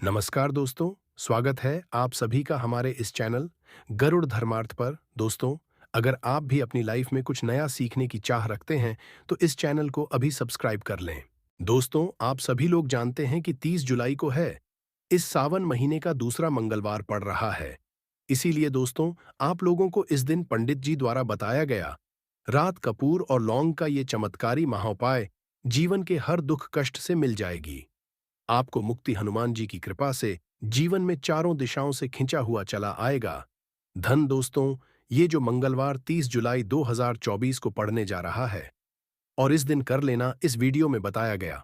नमस्कार दोस्तों, स्वागत है आप सभी का हमारे इस चैनल गरुड़ धर्मार्थ पर। दोस्तों, अगर आप भी अपनी लाइफ में कुछ नया सीखने की चाह रखते हैं, तो इस चैनल को अभी सब्सक्राइब कर लें। दोस्तों, आप सभी लोग जानते हैं कि 30 जुलाई को है, इस सावन महीने का दूसरा मंगलवार पड़ रहा है। इसीलिए दोस्तों, आप लोगों को इस दिन पंडित जी द्वारा बताया गया रात कपूर और लौंग का ये चमत्कारी महाउपाय जीवन के हर दुख कष्ट से मिल जाएगी। आपको मुक्ति हनुमान जी की कृपा से जीवन में चारों दिशाओं से खिंचा हुआ चला आएगा। धन दोस्तों, ये जो मंगलवार 30 जुलाई 2024 को पड़ने जा रहा है और इस दिन कर लेना इस वीडियो में बताया गया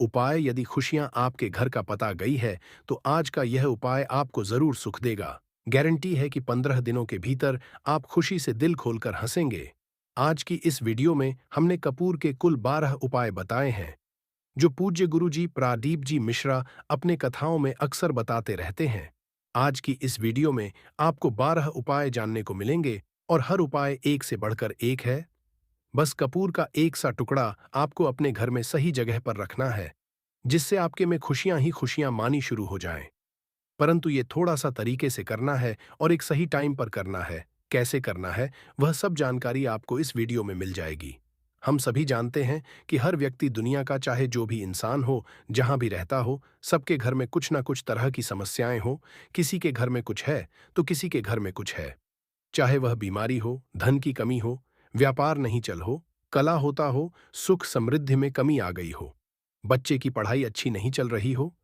उपाय। यदि खुशियां आपके घर का पता गई है, तो आज का यह उपाय आपको जरूर सुख देगा। गारंटी है कि 15 दिनों के भीतर आप खुशी से दिल खोलकर हंसेंगे। आज की इस वीडियो में हमने कपूर के कुल 12 उपाय बताए हैं, जो पूज्य गुरुजी प्रादीप जी मिश्रा अपने कथाओं में अक्सर बताते रहते हैं। आज की इस वीडियो में आपको 12 उपाय जानने को मिलेंगे और हर उपाय एक से बढ़कर एक है। बस कपूर का एक सा टुकड़ा आपको अपने घर में सही जगह पर रखना है, जिससे आपके में खुशियां ही खुशियां मानी शुरू हो जाएं। परंतु ये थोड़ा सा तरीके से करना है और एक सही टाइम पर करना है। कैसे करना है, वह सब जानकारी आपको इस वीडियो में मिल जाएगी। हम सभी जानते हैं कि हर व्यक्ति दुनिया का, चाहे जो भी इंसान हो, जहां भी रहता हो, सबके घर में कुछ ना कुछ तरह की समस्याएं हो। किसी के घर में कुछ है तो किसी के घर में कुछ है। चाहे वह बीमारी हो, धन की कमी हो, व्यापार नहीं चल हो, कला होता हो, सुख समृद्धि में कमी आ गई हो, बच्चे की पढ़ाई अच्छी नहीं चल रही हो,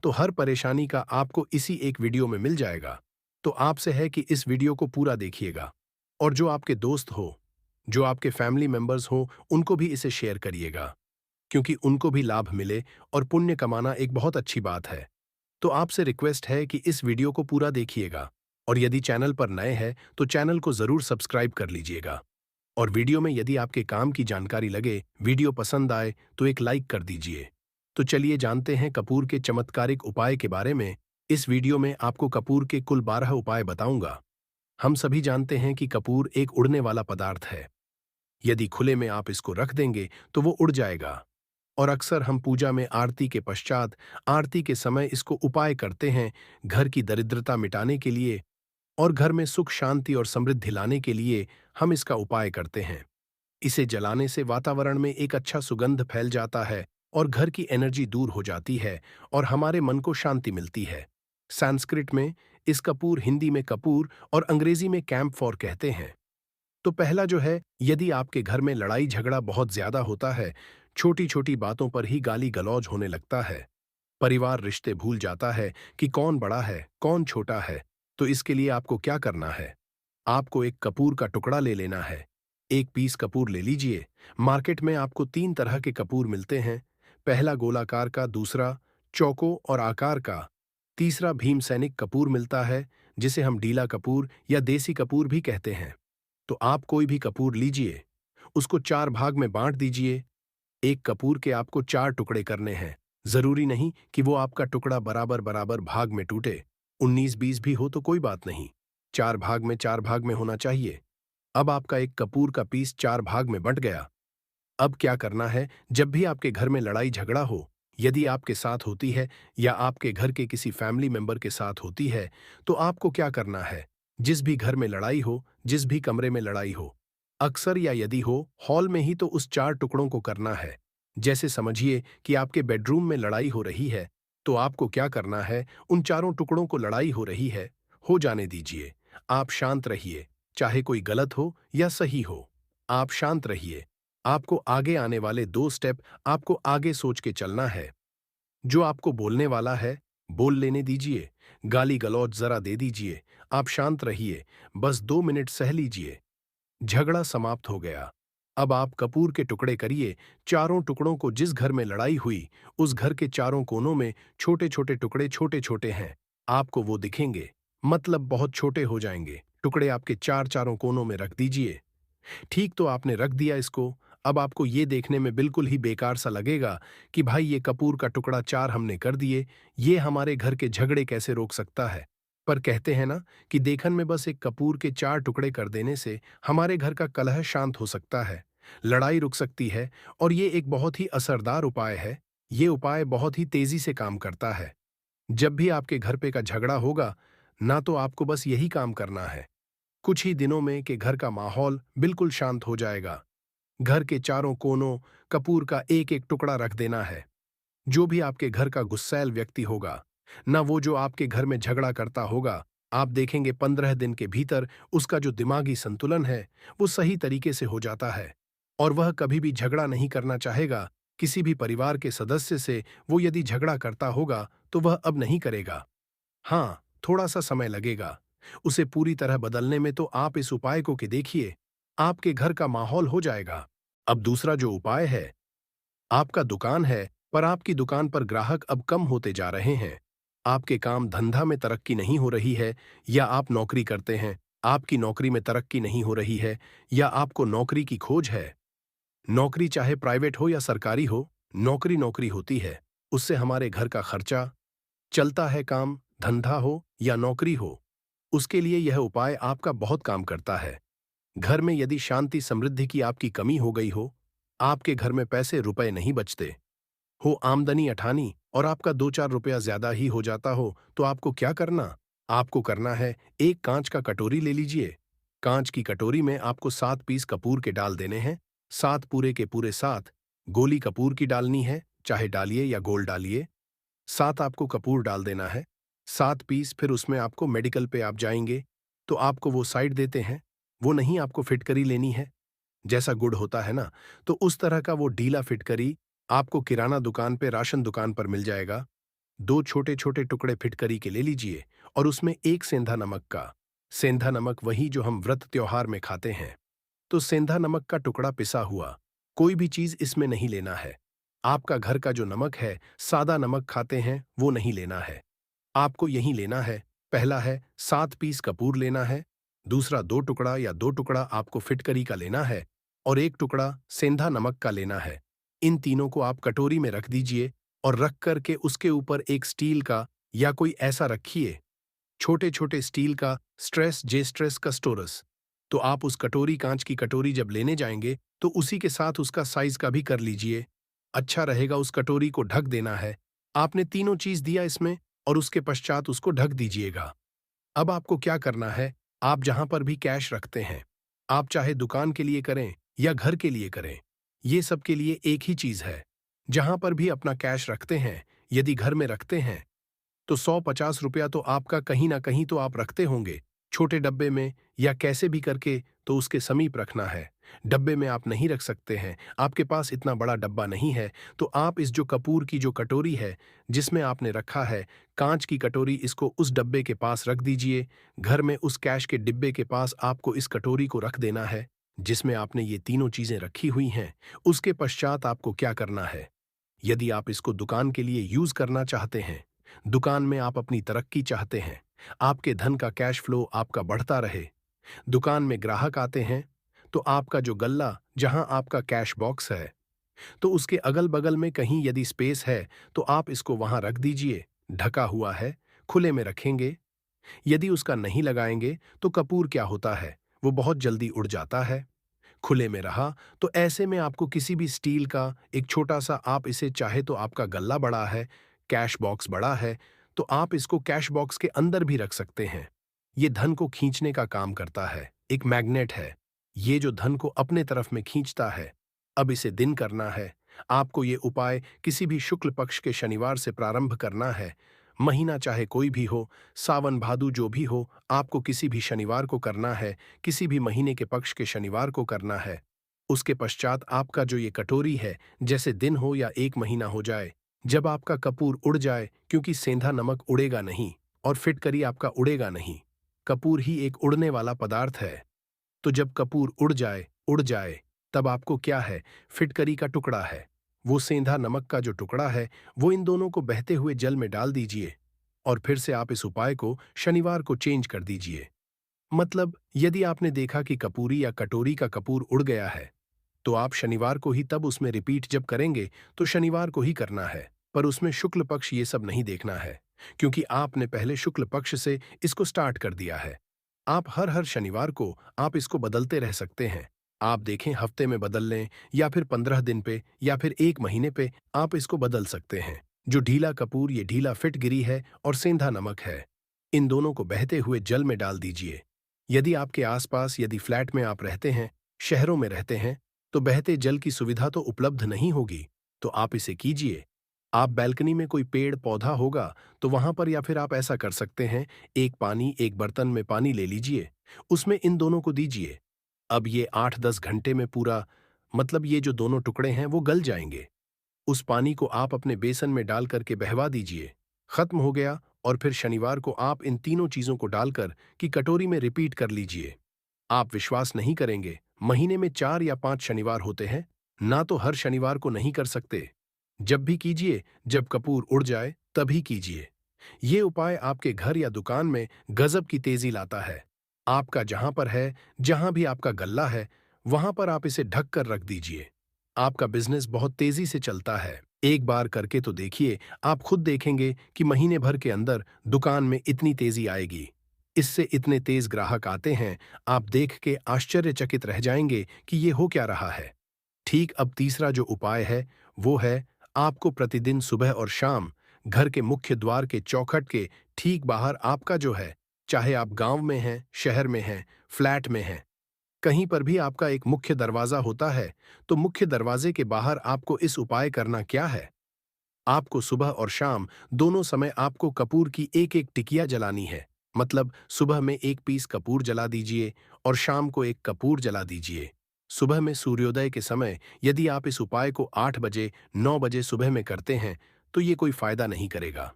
तो हर परेशानी का आपको इसी एक वीडियो में मिल जाएगा। तो आपसे है कि इस वीडियो को पूरा देखिएगा और जो आपके दोस्त हो, जो आपके फैमिली मेंबर्स हो, उनको भी इसे शेयर करिएगा, क्योंकि उनको भी लाभ मिले और पुण्य कमाना एक बहुत अच्छी बात है। तो आपसे रिक्वेस्ट है कि इस वीडियो को पूरा देखिएगा और यदि चैनल पर नए हैं तो चैनल को जरूर सब्सक्राइब कर लीजिएगा। और वीडियो में यदि आपके काम की जानकारी लगे, वीडियो पसंद आए, तो एक लाइक कर दीजिए। तो चलिए जानते हैं कपूर के चमत्कारिक उपाय के बारे में। इस वीडियो में आपको कपूर के कुल 12 उपाय बताऊंगा। हम सभी जानते हैं कि कपूर एक उड़ने वाला पदार्थ है। यदि खुले में आप इसको रख देंगे तो वो उड़ जाएगा। और अक्सर हम पूजा में आरती के पश्चात, आरती के समय इसको उपाय करते हैं, घर की दरिद्रता मिटाने के लिए और घर में सुख शांति और समृद्धि लाने के लिए हम इसका उपाय करते हैं। इसे जलाने से वातावरण में एक अच्छा सुगंध फैल जाता है और घर की एनर्जी दूर हो जाती है और हमारे मन को शांति मिलती है। संस्कृत में इस कपूर, हिंदी में कपूर और अंग्रेजी में कैम्फोर कहते हैं। तो पहला जो है, यदि आपके घर में लड़ाई झगड़ा बहुत ज्यादा होता है, छोटी छोटी बातों पर ही गाली गलौज होने लगता है, परिवार रिश्ते भूल जाता है कि कौन बड़ा है कौन छोटा है, तो इसके लिए आपको क्या करना है? आपको एक कपूर का टुकड़ा ले लेना है। एक पीस कपूर ले लीजिए। मार्केट में आपको 3 तरह के कपूर मिलते हैं। पहला गोलाकार का, दूसरा चौको और आकार का, तीसरा भीम सैनिक कपूर मिलता है, जिसे हम डीला कपूर या देसी कपूर भी कहते हैं। तो आप कोई भी कपूर लीजिए, उसको 4 भाग में बांट दीजिए। एक कपूर के आपको 4 टुकड़े करने हैं। जरूरी नहीं कि वो आपका टुकड़ा बराबर बराबर भाग में टूटे, 19-20 भी हो तो कोई बात नहीं, 4 भाग में होना चाहिए। अब आपका एक कपूर का पीस 4 भाग में बंट गया। अब क्या करना है, जब भी आपके घर में लड़ाई झगड़ा हो, यदि आपके साथ होती है या आपके घर के किसी फैमिली मेंबर के साथ होती है, तो आपको क्या करना है? जिस भी घर में लड़ाई हो, जिस भी कमरे में लड़ाई हो, अक्सर या यदि हो हॉल में ही, तो उस 4 टुकड़ों को करना है। जैसे समझिए कि आपके बेडरूम में लड़ाई हो रही है, तो आपको क्या करना है, उन चारों टुकड़ों को लड़ाई हो रही है, हो जाने दीजिए। आप शांत रहिए, चाहे कोई गलत हो या सही हो, आप शांत रहिए। आपको आगे आने वाले 2 स्टेप आपको आगे सोच के चलना है। जो आपको बोलने वाला है, बोल लेने दीजिए। गाली गलौज जरा दे दीजिए। आप शांत रहिए, बस 2 मिनट सह लीजिए। झगड़ा समाप्त हो गया। अब आप कपूर के टुकड़े करिए। चारों टुकड़ों को, जिस घर में लड़ाई हुई, उस घर के चारों कोनों में छोटे छोटे टुकड़े, छोटे छोटे हैं, आपको वो दिखेंगे, मतलब बहुत छोटे हो जाएंगे। टुकड़े आपके चारों कोनों में रख दीजिए। ठीक, तो आपने रख दिया इसको। अब आपको ये देखने में बिल्कुल ही बेकार सा लगेगा कि भाई ये कपूर का टुकड़ा 4 हमने कर दिए, ये हमारे घर के झगड़े कैसे रोक सकता है? पर कहते हैं ना कि देखन में बस एक कपूर के 4 टुकड़े कर देने से हमारे घर का कलह शांत हो सकता है, लड़ाई रुक सकती है। और ये एक बहुत ही असरदार उपाय है। ये उपाय बहुत ही तेजी से काम करता है। जब भी आपके घर पे का झगड़ा होगा, ना तो आपको बस यही काम करना है। कुछ ही दिनों में कि घर का माहौल बिल्कुल शांत हो जाएगा। घर के चारों कोनों कपूर का एक एक टुकड़ा रख देना है। जो भी आपके घर का गुस्सैल व्यक्ति होगा, ना वो जो आपके घर में झगड़ा करता होगा, आप देखेंगे 15 दिन के भीतर उसका जो दिमागी संतुलन है वो सही तरीके से हो जाता है और वह कभी भी झगड़ा नहीं करना चाहेगा। किसी भी परिवार के सदस्य से वो यदि झगड़ा करता होगा तो वह अब नहीं करेगा। हाँ, थोड़ा सा समय लगेगा उसे पूरी तरह बदलने में, तो आप इस उपाय को कि देखिए, आपके घर का माहौल हो जाएगा। अब दूसरा जो उपाय है, आपका दुकान है पर आपकी दुकान पर ग्राहक अब कम होते जा रहे हैं। आपके काम धंधा में तरक्की नहीं हो रही है, या आप नौकरी करते हैं, आपकी नौकरी में तरक्की नहीं हो रही है, या आपको नौकरी की खोज है। नौकरी चाहे प्राइवेट हो या सरकारी हो, नौकरी नौकरी होती है। उससे हमारे घर का खर्चा चलता है, काम धंधा हो या नौकरी हो। उसके लिए यह उपाय आपका बहुत काम करता है। घर में यदि शांति समृद्धि की आपकी कमी हो गई हो, आपके घर में पैसे रुपए नहीं बचते हो, आमदनी अठानी और आपका 2-4 रुपया ज्यादा ही हो जाता हो, तो आपको क्या करना? आपको करना है, एक कांच का कटोरी ले लीजिए। कांच की कटोरी में आपको 7 पीस कपूर के डाल देने हैं। 7 पूरे के पूरे 7 गोली कपूर की डालनी है, चाहे डालिए या गोल डालिए। 7 आपको कपूर डाल देना है, 7 पीस। फिर उसमें आपको मेडिकल पे आप जाएंगे तो आपको वो साइड देते हैं, वो नहीं, आपको फिटकरी लेनी है। जैसा गुड़ होता है ना, तो उस तरह का वो ढीला फिटकरी आपको किराना दुकान पे, राशन दुकान पर मिल जाएगा। 2 छोटे-छोटे टुकड़े फिटकरी के ले लीजिए और उसमें एक सेंधा नमक का। सेंधा नमक वही जो हम व्रत त्योहार में खाते हैं। तो सेंधा नमक का टुकड़ा पिसा हुआ, कोई भी चीज इसमें नहीं लेना है। आपका घर का जो नमक है, सादा नमक खाते हैं, वो नहीं लेना है। आपको यही लेना है। पहला है 7 पीस कपूर लेना है, दूसरा 2 टुकड़ा या 2 टुकड़ा आपको फिटकरी का लेना है और 1 टुकड़ा सेंधा नमक का लेना है। इन तीनों को आप कटोरी में रख दीजिए और रख करके उसके ऊपर एक स्टील का या कोई ऐसा रखिए, छोटे-छोटे स्टील का स्ट्रेस जे स्ट्रेस का स्टोरस। तो आप उस कटोरी, कांच की कटोरी जब लेने जाएंगे तो उसी के साथ उसका साइज का भी कर लीजिए। अच्छा रहेगा, उस कटोरी को ढक देना है। आपने तीनों चीज दिया इसमें और उसके पश्चात उसको ढक दीजिएगा। अब आपको क्या करना है, आप जहां पर भी कैश रखते हैं, आप चाहे दुकान के लिए करें या घर के लिए करें, ये सब के लिए एक ही चीज है। जहां पर भी अपना कैश रखते हैं, यदि घर में रखते हैं तो 100-50 रुपया तो आपका कहीं ना कहीं तो आप रखते होंगे, छोटे डब्बे में या कैसे भी करके, तो उसके समीप रखना है। डब्बे में आप नहीं रख सकते हैं, आपके पास इतना बड़ा डब्बा नहीं है, तो आप इस जो कपूर की जो कटोरी है जिसमें आपने रखा है, कांच की कटोरी, इसको उस डब्बे के पास रख दीजिए। घर में उस कैश के डिब्बे के पास आपको इस कटोरी को रख देना है जिसमें आपने ये तीनों चीजें रखी हुई हैं। उसके पश्चात आपको क्या करना है, यदि आप इसको दुकान के लिए यूज करना चाहते हैं, दुकान में आप अपनी तरक्की चाहते हैं, आपके धन का कैश फ्लो आपका बढ़ता रहे, दुकान में ग्राहक आते हैं, तो आपका जो गल्ला, जहां आपका कैश बॉक्स है, तो उसके अगल बगल में कहीं यदि स्पेस है तो आप इसको वहां रख दीजिए। ढका हुआ है, खुले में रखेंगे। यदि उसका नहीं लगाएंगे तो कपूर क्या होता है, वो बहुत जल्दी उड़ जाता है। खुले में रहा तो ऐसे में आपको किसी भी स्टील का एक छोटा सा, आप इसे चाहे तो, आपका गल्ला बड़ा है, कैश बॉक्स बड़ा है, तो आप इसको कैश बॉक्स के अंदर भी रख सकते हैं। ये धन को खींचने का काम करता है, एक मैग्नेट है, ये जो धन को अपने तरफ में खींचता है। अब इसे दिन करना है। आपको ये उपाय किसी भी शुक्ल पक्ष के शनिवार से प्रारंभ करना है। महीना चाहे कोई भी हो, सावन भादु जो भी हो, आपको किसी भी शनिवार को करना है, किसी भी महीने के पक्ष के शनिवार को करना है। उसके पश्चात आपका जो ये कटोरी है, जैसे दिन हो या एक महीना हो जाए, जब आपका कपूर उड़ जाए, क्योंकि सेंधा नमक उड़ेगा नहीं और फिटकरी आपका उड़ेगा नहीं, कपूर ही एक उड़ने वाला पदार्थ है। तो जब कपूर उड़ जाए, तब आपको क्या है, फिटकरी का टुकड़ा है, वो सेंधा नमक का जो टुकड़ा है, वो इन दोनों को बहते हुए जल में डाल दीजिए और फिर से आप इस उपाय को शनिवार को चेंज कर दीजिए। मतलब यदि आपने देखा कि कपूरी या कटोरी का कपूर उड़ गया है, तो आप शनिवार को ही तब उसमें रिपीट जब करेंगे तो शनिवार को ही करना है, पर उसमें शुक्ल पक्ष ये सब नहीं देखना है, क्योंकि आपने पहले शुक्ल पक्ष से इसको स्टार्ट कर दिया है। आप हर हर शनिवार को आप इसको बदलते रह सकते हैं। आप देखें, हफ्ते में बदल लें या फिर 15 दिन पे या फिर एक महीने पे आप इसको बदल सकते हैं। जो ढीला कपूर ये ढीला फिटगिरी है और सेंधा नमक है। इन दोनों को बहते हुए जल में डाल दीजिए। यदि आपके आसपास यदि फ्लैट में आप रहते हैं, शहरों में रहते हैं, तो बहते जल की सुविधा तो उपलब्ध नहीं होगी, तो आप इसे कीजिए। आप बैल्कनी में कोई पेड़ पौधा होगा तो वहां पर या फिर आप ऐसा कर सकते हैं, एक बर्तन में पानी ले लीजिए, उसमें इन दोनों को दीजिए। अब ये 8-10 घंटे में पूरा मतलब ये जो दोनों टुकड़े हैं वो गल जाएंगे। उस पानी को आप अपने बेसन में डाल करके बहवा दीजिए। खत्म हो गया। और फिर शनिवार को आप इन तीनों चीजों को डालकर की कटोरी में रिपीट कर लीजिए। आप विश्वास नहीं करेंगे, महीने में 4 या 5 शनिवार होते हैं, ना तो हर शनिवार को नहीं कर सकते। जब भी कीजिए, जब कपूर उड़ जाए तभी कीजिए। ये उपाय आपके घर या दुकान में गजब की तेजी लाता है। आपका जहां पर है, जहां भी आपका गल्ला है, वहां पर आप इसे ढक कर रख दीजिए। आपका बिजनेस बहुत तेजी से चलता है। एक बार करके तो देखिए, आप खुद देखेंगे कि महीने भर के अंदर दुकान में इतनी तेजी आएगी। इससे इतने तेज ग्राहक आते हैं, आप देख के आश्चर्यचकित रह जाएंगे कि ये हो क्या रहा है। ठीक अब तीसरा जो उपाय है, वो है आपको प्रतिदिन सुबह और शाम घर के मुख्य द्वार के चौखट के ठीक बाहर आपका जो है, चाहे आप गांव में हैं, शहर में हैं, फ्लैट में हैं, कहीं पर भी आपका एक मुख्य दरवाजा होता है, तो मुख्य दरवाजे के बाहर आपको इस उपाय करना क्या है। आपको सुबह और शाम दोनों समय आपको कपूर की एक-एक टिकिया जलानी है। मतलब सुबह में 1 पीस कपूर जला दीजिए और शाम को 1 कपूर जला दीजिए। सुबह में सूर्योदय के समय यदि आप इस उपाय को 8 बजे, 9 बजे सुबह में करते हैं, तो ये कोई फायदा नहीं करेगा।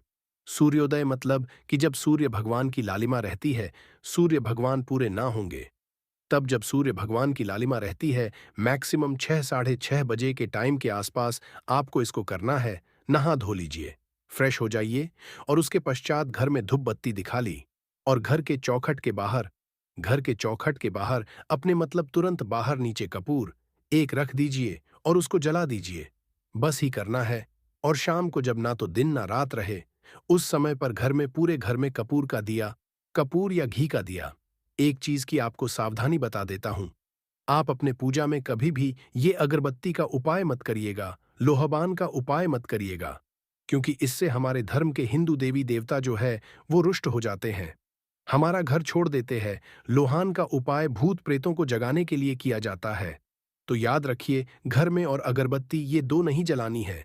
सूर्योदय मतलब कि जब सूर्य भगवान की लालिमा रहती है, सूर्य भगवान पूरे ना होंगे। तब जब सूर्य भगवान की लालिमा रहती है, मैक्सिमम 6 साढ़े 6 बजे के टाइम के आसपास आपको इसको करना है। नहा धो लीजिए, फ्रेश हो जाइए और उसके पश्चात घर में धूप बत्ती दिखा ली और घर के चौखट के बाहर अपने मतलब तुरंत बाहर नीचे कपूर एक रख दीजिए और उसको जला दीजिए। बस ही करना है। और शाम को जब ना तो दिन ना रात रहे, उस समय पर घर में पूरे घर में कपूर का दिया, कपूर या घी का दिया। एक चीज की आपको सावधानी बता देता हूं, आप अपने पूजा में कभी भी ये अगरबत्ती का उपाय मत करिएगा, लोहबान का उपाय मत करिएगा, क्योंकि इससे हमारे धर्म के हिंदू देवी देवता जो है वो रुष्ट हो जाते हैं, हमारा घर छोड़ देते हैं। लोहान का उपाय भूत प्रेतों को जगाने के लिए किया जाता है। तो याद रखिए, घर में और अगरबत्ती ये दो नहीं जलानी है।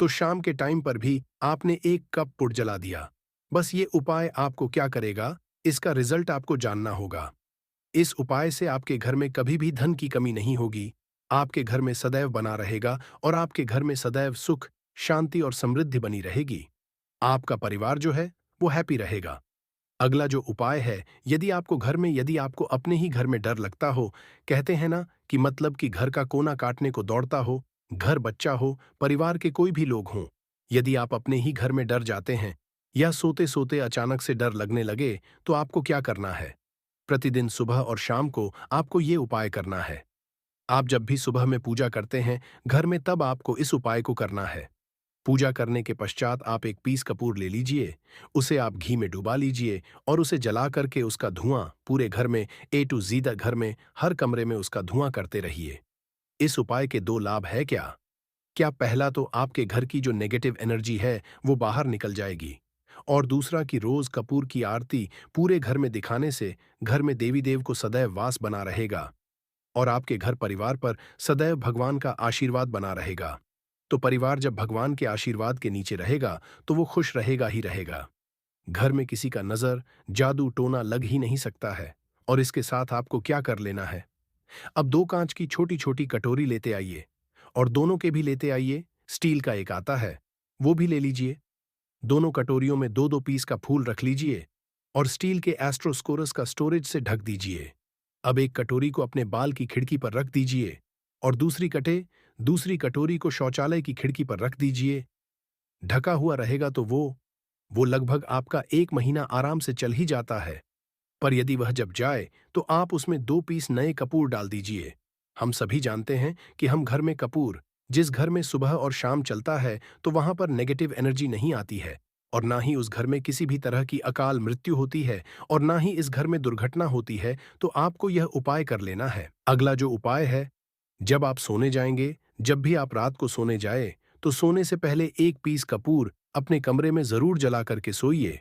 तो शाम के टाइम पर भी आपने 1 कप पुट जला दिया। बस ये उपाय आपको क्या करेगा, इसका रिजल्ट आपको जानना होगा। इस उपाय से आपके घर में कभी भी धन की कमी नहीं होगी, आपके घर में सदैव बना रहेगा और आपके घर में सदैव सुख, शांति और समृद्धि बनी रहेगी। आपका परिवार जो है वो हैप्पी रहेगा। अगला जो उपाय है, यदि आपको अपने ही घर में डर लगता हो, कहते हैं ना कि मतलब कि घर का कोना काटने को दौड़ता हो, घर बच्चा हो, परिवार के कोई भी लोग हों, यदि आप अपने ही घर में डर जाते हैं या सोते सोते अचानक से डर लगने लगे, तो आपको क्या करना है। प्रतिदिन सुबह और शाम को आपको ये उपाय करना है। आप जब भी सुबह में पूजा करते हैं घर में, तब आपको इस उपाय को करना है। पूजा करने के पश्चात आप 1 पीस कपूर ले लीजिए, उसे आप घी में डुबा लीजिए और उसे जला करके उसका धुआं पूरे घर में ए टू ज़ेड घर में हर कमरे में उसका धुआं करते रहिए। इस उपाय के 2 लाभ है क्या? क्या पहला तो आपके घर की जो नेगेटिव एनर्जी है वो बाहर निकल जाएगी और दूसरा कि रोज कपूर की आरती पूरे घर में दिखाने से घर में देवी देव को सदैव वास बना रहेगा और आपके घर परिवार पर सदैव भगवान का आशीर्वाद बना रहेगा। तो परिवार जब भगवान के आशीर्वाद के नीचे रहेगा तो वो खुश रहेगा ही रहेगा। घर में किसी का नजर, जादू टोना लग ही नहीं सकता है। और इसके साथ आपको क्या कर लेना है, अब 2 कांच की छोटी छोटी कटोरी लेते आइए और दोनों के भी लेते आइए। स्टील का एक आता है, वो भी ले लीजिए। दोनों कटोरियों में 2-2 पीस का फूल रख लीजिए और स्टील के एस्ट्रोस्कोरस का स्टोरेज से ढक दीजिए। अब एक कटोरी को अपने बाल की खिड़की पर रख दीजिए और दूसरी कटोरी को शौचालय की खिड़की पर रख दीजिए। ढका हुआ रहेगा तो वो लगभग आपका 1 महीना आराम से चल ही जाता है। पर यदि वह जब जाए तो आप उसमें 2 पीस नए कपूर डाल दीजिए। हम सभी जानते हैं कि हम घर में कपूर, जिस घर में सुबह और शाम चलता है तो वहां पर नेगेटिव एनर्जी नहीं आती है और ना ही उस घर में किसी भी तरह की अकाल मृत्यु होती है और ना ही इस घर में दुर्घटना होती है। तो आपको यह उपाय कर लेना है। अगला जो उपाय है, जब आप सोने जाएंगे, जब भी आप रात को सोने जाए, तो सोने से पहले 1 पीस कपूर अपने कमरे में जरूर जला करके सोइए।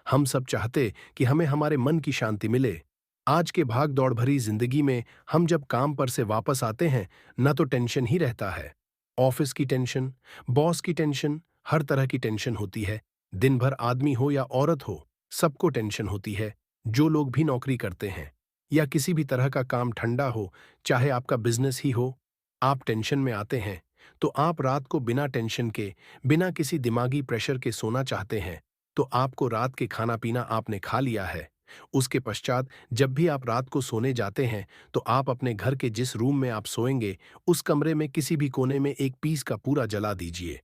हम सब चाहते कि हमें हमारे मन की शांति मिले। आज के भाग दौड़ भरी जिंदगी में हम जब काम पर से वापस आते हैं, न तो टेंशन ही रहता है। ऑफिस की टेंशन, बॉस की टेंशन, हर तरह की टेंशन होती है। दिन भर आदमी हो या औरत हो, सबको टेंशन होती है। जो लोग भी नौकरी करते हैं या किसी भी तरह का काम ठंडा हो, चाहे आपका बिजनेस ही हो, आप टेंशन में आते हैं। तो आप रात को बिना टेंशन के, बिना किसी दिमागी प्रेशर के सोना चाहते हैं। तो आपको रात के खाना पीना आपने खा लिया है। उसके पश्चात जब भी आप रात को सोने जाते हैं, तो आप अपने घर के जिस रूम में आप सोएंगे, उस कमरे में किसी भी कोने में एक पीस का पूरा जला दीजिए।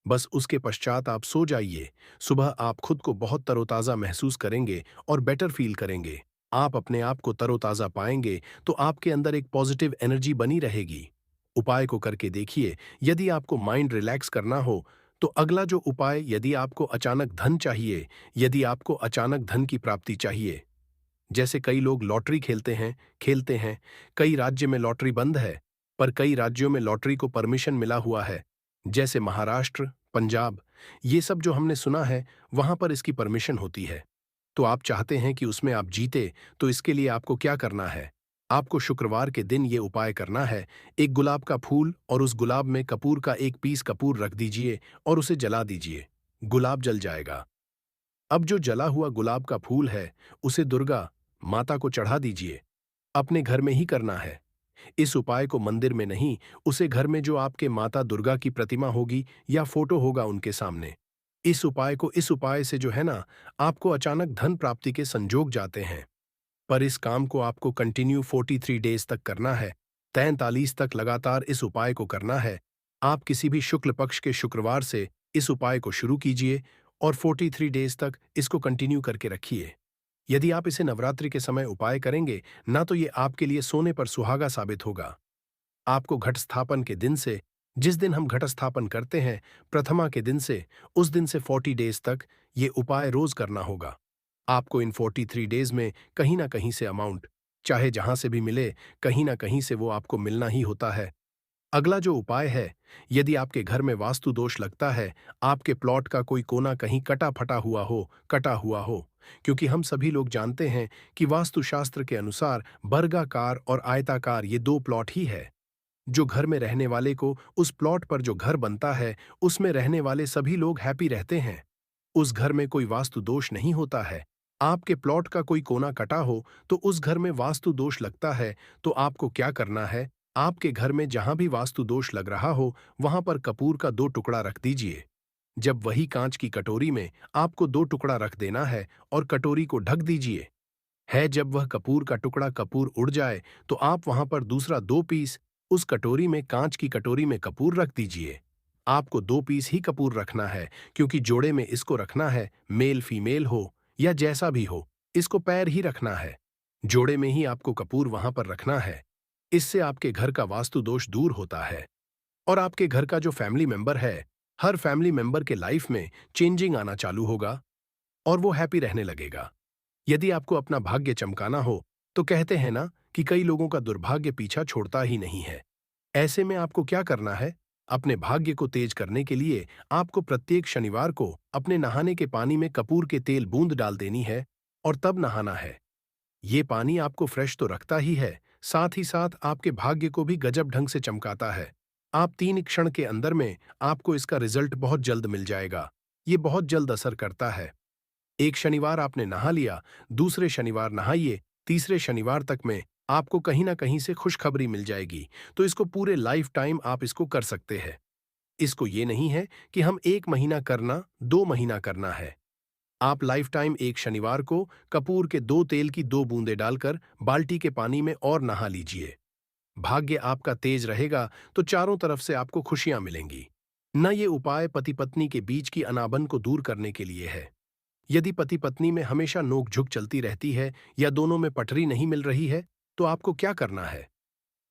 बस उसके पश्चात आप सो जाइए। सुबह आप खुद को बहुत तरोताज़ा महसूस करेंगे और बेटर फील करेंगे। आप अपने आप को तरोताज़ा पाएंगे तो आपके अंदर एक पॉजिटिव एनर्जी बनी रहेगी। उपाय को करके देखिए। यदि आपको माइंड रिलैक्स करना हो, तो अगला जो उपाय, यदि आपको अचानक धन चाहिए, यदि आपको अचानक धन की प्राप्ति चाहिए, जैसे कई लोग लॉटरी खेलते हैं। कई राज्य में लॉटरी बंद है, पर कई राज्यों में लॉटरी को परमिशन मिला हुआ है। जैसे महाराष्ट्र, पंजाब, ये सब जो हमने सुना है, वहां पर इसकी परमिशन होती है। तो आप चाहते हैं कि उसमें आप जीते, तो इसके लिए आपको क्या करना है? आपको शुक्रवार के दिन ये उपाय करना है। एक गुलाब का फूल और उस गुलाब में कपूर का एक पीस कपूर रख दीजिए और उसे जला दीजिए। गुलाब जल जाएगा। अब जो जला हुआ गुलाब का फूल है, उसे दुर्गा माता को चढ़ा दीजिए। अपने घर में ही करना है। इस उपाय को मंदिर में नहीं, उसे घर में जो आपके माता दुर्गा की प्रतिमा होगी या फोटो होगा उनके सामने। इस उपाय से जो है ना, आपको अचानक धन प्राप्ति के संजोग जाते हैं। पर इस काम को आपको कंटिन्यू 43 डेज तक करना है। 43 तक लगातार इस उपाय को करना है। आप किसी भी शुक्ल पक्ष के शुक्रवार से इस उपाय को शुरू कीजिए और 43 डेज तक इसको कंटिन्यू करके रखिए। यदि आप इसे नवरात्रि के समय उपाय करेंगे, ना तो ये आपके लिए सोने पर सुहागा साबित होगा। आपको घट स्थापन के दिन से, जिस दिन हम घट स्थापन करते हैं, प्रथमा के दिन से, उस दिन से 40 डेज तक ये उपाय रोज करना होगा। आपको इन 43 डेज में कहीं ना कहीं से अमाउंट, चाहे जहां से भी मिले, कहीं ना कहीं से वो आपको मिलना ही होता है। अगला जो उपाय है, यदि आपके घर में वास्तु दोष लगता है, आपके प्लॉट का कोई कोना कहीं कटा हुआ हो, क्योंकि हम सभी लोग जानते हैं कि वास्तुशास्त्र के अनुसार वर्गाकार और आयताकार ये दो प्लॉट ही है। जो घर में रहने वाले को, उस प्लॉट पर जो घर बनता है, उसमें रहने वाले सभी लोग हैप्पी रहते हैं। उस घर में कोई वास्तु दोष नहीं होता है। आपके प्लॉट का कोई कोना कटा हो, तो उस घर में वास्तु दोष लगता है। तो आपको क्या करना है? आपके घर में जहां भी वास्तु दोष लग रहा हो, वहां पर कपूर का 2 टुकड़ा रख दीजिए। जब वही कांच की कटोरी में आपको 2 टुकड़ा रख देना है और कटोरी को ढक दीजिए। जब वह कपूर का टुकड़ा कपूर उड़ जाए, तो आप वहां पर दूसरा 2 पीस उस कटोरी में, कांच की कटोरी में कपूर रख दीजिए। आपको 2 पीस ही कपूर रखना है, क्योंकि जोड़े में इसको रखना है, मेल फीमेल हो या जैसा भी हो, इसको पैर ही रखना है। जोड़े में ही आपको कपूर वहां पर रखना है। इससे आपके घर का वास्तु दोष दूर होता है और आपके घर का जो फैमिली मेंबर है, हर फैमिली मेंबर के लाइफ में चेंजिंग आना चालू होगा और वो हैप्पी रहने लगेगा। यदि आपको अपना भाग्य चमकाना हो, तो कहते हैं ना कि कई लोगों का दुर्भाग्य पीछा छोड़ता ही नहीं है। ऐसे में आपको क्या करना है? अपने भाग्य को तेज करने के लिए आपको प्रत्येक शनिवार को अपने नहाने के पानी में कपूर के तेल बूंद डाल देनी है और तब नहाना है। ये पानी आपको फ्रेश तो रखता ही है, साथ ही साथ आपके भाग्य को भी गजब ढंग से चमकाता है। आप 3 क्षण के अंदर में आपको इसका रिजल्ट बहुत जल्द मिल जाएगा। ये बहुत जल्द असर करता है। एक शनिवार आपने नहा लिया, दूसरे शनिवार नहाइए, तीसरे शनिवार तक में आपको कहीं ना कहीं से खुशखबरी मिल जाएगी। तो इसको पूरे लाइफ टाइम आप इसको कर सकते हैं। इसको ये नहीं है कि हम 1 महीना करना, 2 महीना करना है। आप लाइफ टाइम एक शनिवार को कपूर के 2 तेल की 2 बूंदें डालकर बाल्टी के पानी में और नहा लीजिए। भाग्य आपका तेज रहेगा तो चारों तरफ से आपको खुशियां मिलेंगी। न ये उपाय पति पत्नी के बीच की अनाबन को दूर करने के लिए है। यदि पति पत्नी में हमेशा नोक झुक चलती रहती है या दोनों में पटरी नहीं मिल रही है, तो आपको क्या करना है?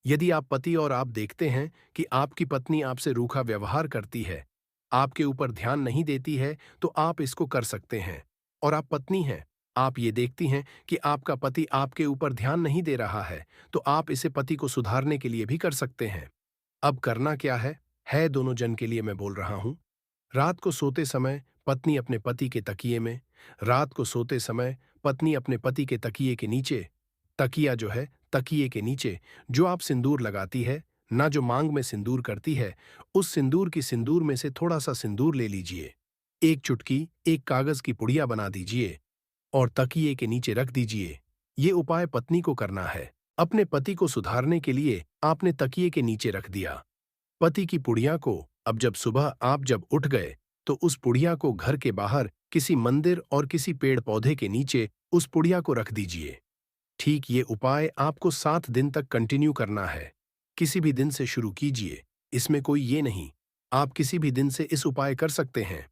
यदि आप पति और आप देखते हैं कि आपकी पत्नी आपसे रूखा व्यवहार करती है, आपके ऊपर ध्यान नहीं देती है, तो आप इसको कर सकते हैं। और आप पत्नी हैं, आप ये देखती हैं कि आपका पति आपके ऊपर ध्यान नहीं दे रहा है, तो आप इसे पति को सुधारने के लिए भी कर सकते हैं। अब करना क्या है दोनों जन के लिए मैं बोल रहा हूं। रात को सोते समय पत्नी अपने पति के तकिए में, रात को सोते समय पत्नी अपने पति के तकिए के नीचे, तकिया जो है तकिए के नीचे, जो आप सिंदूर लगाती है, ना जो मांग में सिंदूर करती है, उस सिंदूर की सिंदूर में से थोड़ा सा सिंदूर ले लीजिए। एक चुटकी एक कागज की पुड़िया बना दीजिए और तकिए के नीचे रख दीजिए। ये उपाय पत्नी को करना है। अपने पति को सुधारने के लिए आपने तकिए के नीचे रख दिया पति की पुड़िया को। अब जब सुबह आप जब उठ गए तो उस पुड़िया को घर के बाहर किसी मंदिर और किसी पेड़ पौधे के नीचे उस पुड़िया को रख दीजिए। ठीक ये उपाय आपको 7 दिन तक कंटिन्यू करना है। किसी भी दिन से शुरू कीजिए, इसमें कोई ये नहीं। आप किसी भी दिन से इस उपाय कर सकते हैं।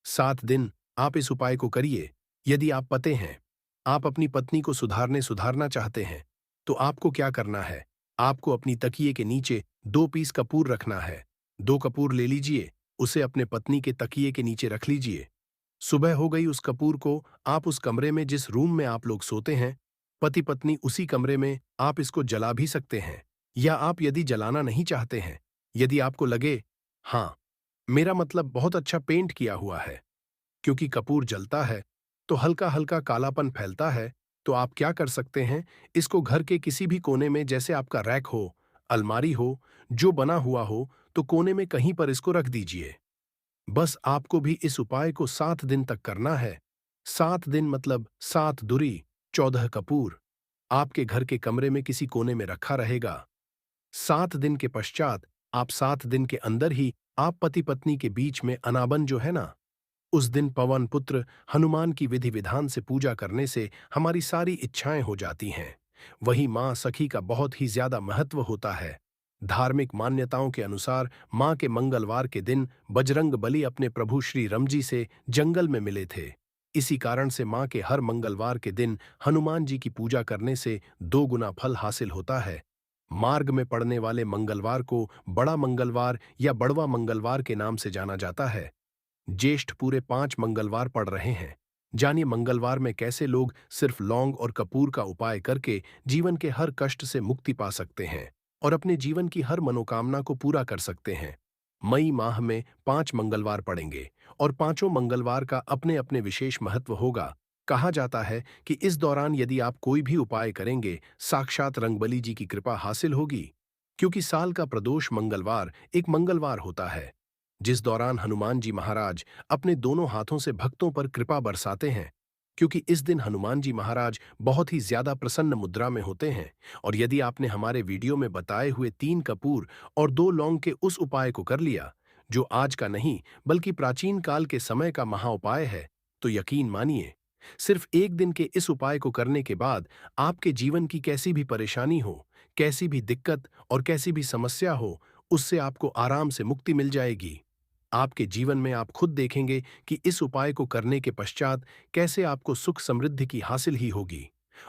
7 दिन आप इस उपाय को करिए। यदि आप पति हैं, आप अपनी पत्नी को सुधारना चाहते हैं, तो आपको क्या करना है? आपको अपनी तकिए के नीचे 2 पीस कपूर रखना है। 2 कपूर ले लीजिए, उसे अपने पत्नी के तकिए के नीचे रख लीजिए। सुबह हो गई उस कपूर को आप उस कमरे में जिस रूम में आप लोग सोते हैं, पति पत्नी उसी कमरे में आप इसको जला भी सकते हैं। या आप यदि जलाना नहीं चाहते हैं, यदि आपको लगे, हाँ, मेरा मतलब बहुत अच्छा पेंट किया हुआ है, क्योंकि कपूर जलता है तो हल्का हल्का कालापन फैलता है, तो आप क्या कर सकते हैं, इसको घर के किसी भी कोने में, जैसे आपका रैक हो, अलमारी हो, जो बना हुआ हो, तो कोने में कहीं पर इसको रख दीजिए। बस आपको भी इस उपाय को 7 दिन तक करना है। 7 दिन मतलब 7 दूरी 14 कपूर आपके घर के कमरे में किसी कोने में रखा रहेगा। 7 दिन के पश्चात आप 7 दिन के अंदर ही आप पति पत्नी के बीच में अनाबन जो है ना, उस दिन पवन पुत्र हनुमान की विधि विधान से पूजा करने से हमारी सारी इच्छाएं हो जाती हैं। वही मां सखी का बहुत ही ज्यादा महत्व होता है। धार्मिक मान्यताओं के अनुसार मां के मंगलवार के दिन बजरंग बली अपने प्रभु श्री राम जी से जंगल में मिले थे। इसी कारण से मां के हर मंगलवार के दिन हनुमान जी की पूजा करने से 2 गुना फल हासिल होता है। मार्ग में पड़ने वाले मंगलवार को बड़ा मंगलवार या बड़वा मंगलवार के नाम से जाना जाता है। ज्येष्ठ पूरे 5 मंगलवार पड़ रहे हैं। जानिए मंगलवार में कैसे लोग सिर्फ लौंग और कपूर का उपाय करके जीवन के हर कष्ट से मुक्ति पा सकते हैं और अपने जीवन की हर मनोकामना को पूरा कर सकते हैं। मई माह में 5 मंगलवार पड़ेंगे और पांचों मंगलवार का अपने अपने विशेष महत्व होगा। कहा जाता है कि इस दौरान यदि आप कोई भी उपाय करेंगे, साक्षात रंगबली जी की कृपा हासिल होगी, क्योंकि साल का प्रदोष मंगलवार एक मंगलवार होता है, जिस दौरान हनुमान जी महाराज अपने दोनों हाथों से भक्तों पर कृपा बरसाते हैं। क्योंकि इस दिन हनुमान जी महाराज बहुत ही ज्यादा प्रसन्न मुद्रा में होते हैं। और यदि आपने हमारे वीडियो में बताए हुए 3 कपूर और 2 लौंग के उस उपाय को कर लिया, जो आज का नहीं बल्कि प्राचीन काल के समय का महाउपाय है, तो यकीन मानिए, सिर्फ एक दिन के इस उपाय को करने के बाद आपके जीवन की कैसी भी परेशानी हो, कैसी भी दिक्कत और कैसी भी समस्या हो, उससे आपको आराम से मुक्ति मिल जाएगी। आपके जीवन में आप खुद देखेंगे कि इस उपाय को करने के पश्चात कैसे आपको सुख समृद्धि की हासिल ही होगी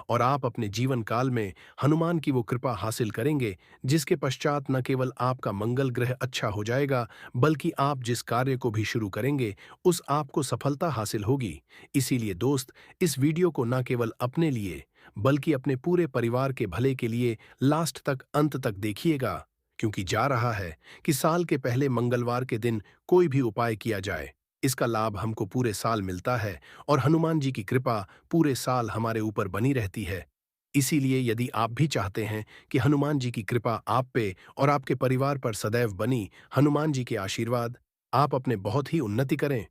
और आप अपने जीवन काल में हनुमान की वो कृपा हासिल करेंगे, जिसके पश्चात न केवल आपका मंगल ग्रह अच्छा हो जाएगा, बल्कि आप जिस कार्य को भी शुरू करेंगे उस आपको सफलता हासिल होगी। इसीलिए दोस्त, इस वीडियो को न केवल अपने लिए बल्कि अपने पूरे परिवार के भले के लिए लास्ट तक अंत तक देखिएगा, क्योंकि जा रहा है कि साल के पहले मंगलवार के दिन कोई भी उपाय किया जाए, इसका लाभ हमको पूरे साल मिलता है और हनुमान जी की कृपा पूरे साल हमारे ऊपर बनी रहती है। इसीलिए यदि आप भी चाहते हैं कि हनुमान जी की कृपा आप पे और आपके परिवार पर सदैव बनी, हनुमान जी के आशीर्वाद, आप अपने बहुत ही उन्नति करें,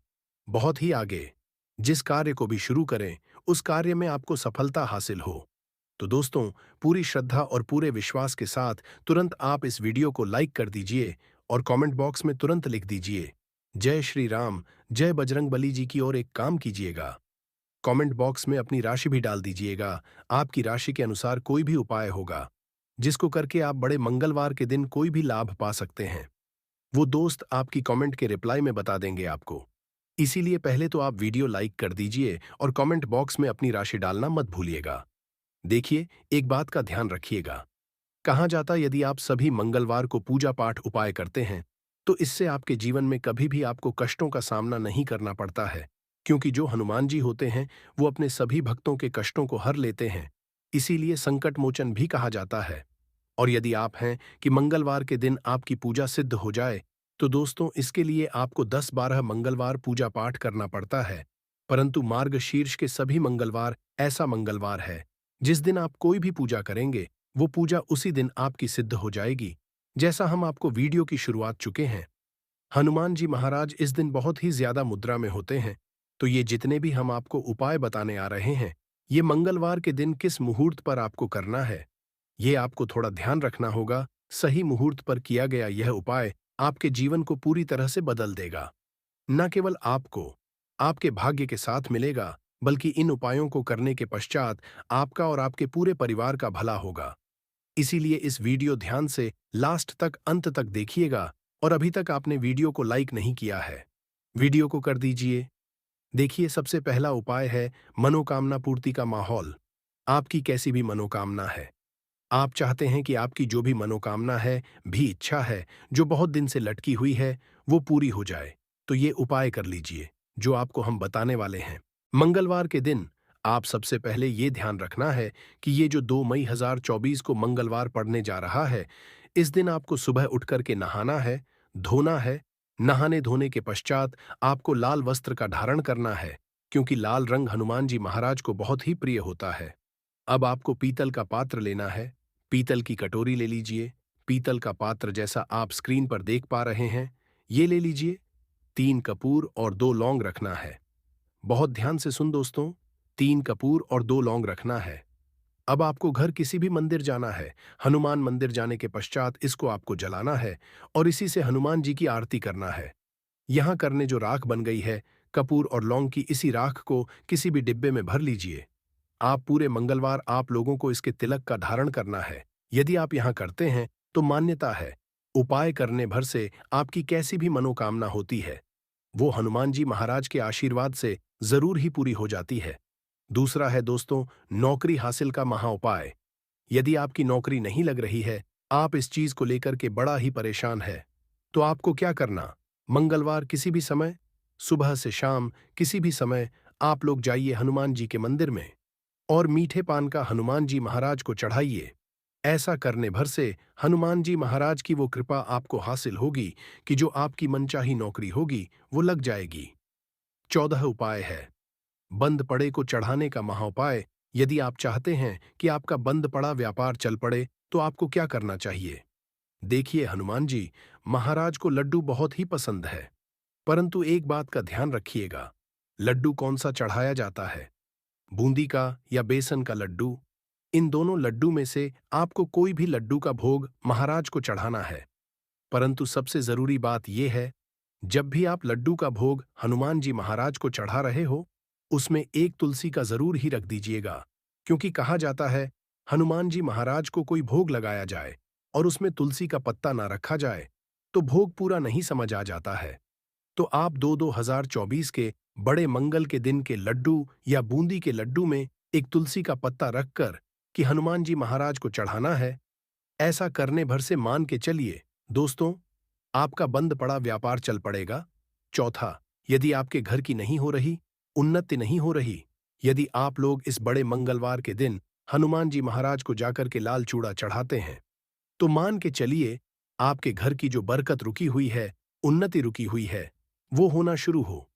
बहुत ही आगे जिस कार्य को भी शुरू करें उस कार्य में आपको सफलता हासिल हो, तो दोस्तों, पूरी श्रद्धा और पूरे विश्वास के साथ तुरंत आप इस वीडियो को लाइक कर दीजिए और कमेंट बॉक्स में तुरंत लिख दीजिए, जय श्री राम, जय बजरंग बली जी की। और एक काम कीजिएगा, कमेंट बॉक्स में अपनी राशि भी डाल दीजिएगा। आपकी राशि के अनुसार कोई भी उपाय होगा जिसको करके आप बड़े मंगलवार के दिन कोई भी लाभ पा सकते हैं, वो दोस्त आपकी कमेंट के रिप्लाई में बता देंगे आपको। इसीलिए पहले तो आप वीडियो लाइक कर दीजिए और कमेंट बॉक्स में अपनी राशि डालना मत भूलिएगा। देखिए, एक बात का ध्यान रखिएगा, कहा जाता यदि आप सभी मंगलवार को पूजा पाठ उपाय करते हैं तो इससे आपके जीवन में कभी भी आपको कष्टों का सामना नहीं करना पड़ता है, क्योंकि जो हनुमान जी होते हैं वो अपने सभी भक्तों के कष्टों को हर लेते हैं। इसीलिए संकट मोचन भी कहा जाता है। और यदि आप हैं कि मंगलवार के दिन आपकी पूजा सिद्ध हो जाए, तो दोस्तों, इसके लिए आपको 10-12 मंगलवार पूजा पाठ करना पड़ता है, परंतु मार्गशीर्ष के सभी मंगलवार ऐसा मंगलवार है जिस दिन आप कोई भी पूजा करेंगे, वो पूजा उसी दिन आपकी सिद्ध हो जाएगी। जैसा हम आपको वीडियो की शुरुआत चुके हैं, हनुमान जी महाराज इस दिन बहुत ही ज्यादा मुद्रा में होते हैं, तो ये जितने भी हम आपको उपाय बताने आ रहे हैं, ये मंगलवार के दिन किस मुहूर्त पर आपको करना है, ये आपको थोड़ा ध्यान रखना होगा। सही मुहूर्त पर किया गया यह उपाय आपके जीवन को पूरी तरह से बदल देगा। न केवल आपको आपके भाग्य के साथ मिलेगा, बल्कि इन उपायों को करने के पश्चात आपका और आपके पूरे परिवार का भला होगा। इसीलिए इस वीडियो ध्यान से लास्ट तक अंत तक देखिएगा, और अभी तक आपने वीडियो को लाइक नहीं किया है, वीडियो को कर दीजिए। देखिए, सबसे पहला उपाय है मनोकामना पूर्ति का माहौल। आपकी कैसी भी मनोकामना है, आप चाहते हैं कि आपकी जो भी मनोकामना है, भी इच्छा है, जो बहुत दिन से लटकी हुई है, वो पूरी हो जाए, तो ये उपाय कर लीजिए जो आपको हम बताने वाले हैं। मंगलवार के दिन आप सबसे पहले ये ध्यान रखना है कि ये जो 2 मई 2024 को मंगलवार पड़ने जा रहा है, इस दिन आपको सुबह उठ कर के नहाना है, धोना है। नहाने धोने के पश्चात आपको लाल वस्त्र का धारण करना है, क्योंकि लाल रंग हनुमान जी महाराज को बहुत ही प्रिय होता है। अब आपको पीतल का पात्र लेना है, पीतल की कटोरी ले लीजिए। पीतल का पात्र जैसा आप स्क्रीन पर देख पा रहे हैं, ये ले लीजिए। 3 कपूर और 2 लौंग रखना है। बहुत ध्यान से सुन दोस्तों, 3 कपूर और 2 लौंग रखना है। अब आपको घर किसी भी मंदिर जाना है, हनुमान मंदिर जाने के पश्चात इसको आपको जलाना है और इसी से हनुमान जी की आरती करना है। यहाँ करने जो राख बन गई है, कपूर और लौंग की, इसी राख को किसी भी डिब्बे में भर लीजिए। आप पूरे मंगलवार आप लोगों को इसके तिलक का धारण करना है। यदि आप यहाँ करते हैं तो मान्यता है, उपाय करने भर से आपकी कैसी भी मनोकामना होती है, वो हनुमान जी महाराज के आशीर्वाद से जरूर ही पूरी हो जाती है। दूसरा है दोस्तों, नौकरी हासिल का महाउपाय। यदि आपकी नौकरी नहीं लग रही है, आप इस चीज को लेकर के बड़ा ही परेशान है, तो आपको क्या करना, मंगलवार किसी भी समय, सुबह से शाम किसी भी समय, आप लोग जाइए हनुमान जी के मंदिर में और मीठे पान का हनुमान जी महाराज को चढ़ाइए। ऐसा करने भर से हनुमान जी महाराज की वो कृपा आपको हासिल होगी कि जो आपकी मनचाही नौकरी होगी वो लग जाएगी। 14 उपाय है बंद पड़े को चढ़ाने का महाउपाय। यदि आप चाहते हैं कि आपका बंद पड़ा व्यापार चल पड़े, तो आपको क्या करना चाहिए। देखिए, हनुमान जी महाराज को लड्डू बहुत ही पसंद है, परंतु एक बात का ध्यान रखिएगा, लड्डू कौन सा चढ़ाया जाता है, बूंदी का या बेसन का लड्डू। इन दोनों लड्डू में से आपको कोई भी लड्डू का भोग महाराज को चढ़ाना है। परंतु सबसे जरूरी बात यह है, जब भी आप लड्डू का भोग हनुमान जी महाराज को चढ़ा रहे हो, उसमें एक तुलसी का जरूर ही रख दीजिएगा, क्योंकि कहा जाता है, हनुमान जी महाराज को कोई भोग लगाया जाए और उसमें तुलसी का पत्ता ना रखा जाए तो भोग पूरा नहीं समझ आ जाता है। तो आप 2024 के बड़े मंगल के दिन के लड्डू या बूंदी के लड्डू में एक तुलसी का पत्ता रखकर कि हनुमान जी महाराज को चढ़ाना है। ऐसा करने भर से मान के चलिए दोस्तों, आपका बंद पड़ा व्यापार चल पड़ेगा। चौथा, यदि आपके घर की नहीं हो रही, उन्नति नहीं हो रही, यदि आप लोग इस बड़े मंगलवार के दिन हनुमान जी महाराज को जाकर के लाल चूड़ा चढ़ाते हैं, तो मान के चलिए आपके घर की जो बरकत रुकी हुई है, उन्नति रुकी हुई है, वो होना शुरू हो।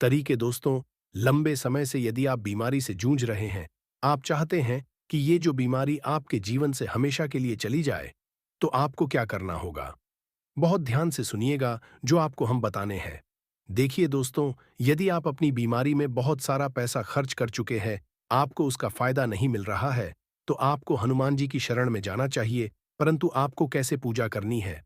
तरीके दोस्तों, लंबे समय से यदि आप बीमारी से जूझ रहे हैं, आप चाहते हैं कि ये जो बीमारी आपके जीवन से हमेशा के लिए चली जाए, तो आपको क्या करना होगा। बहुत ध्यान से सुनिएगा जो आपको हम बताने हैं। देखिए दोस्तों, यदि आप अपनी बीमारी में बहुत सारा पैसा खर्च कर चुके हैं, आपको उसका फायदा नहीं मिल रहा है, तो आपको हनुमान जी की शरण में जाना चाहिए। परंतु आपको कैसे पूजा करनी है,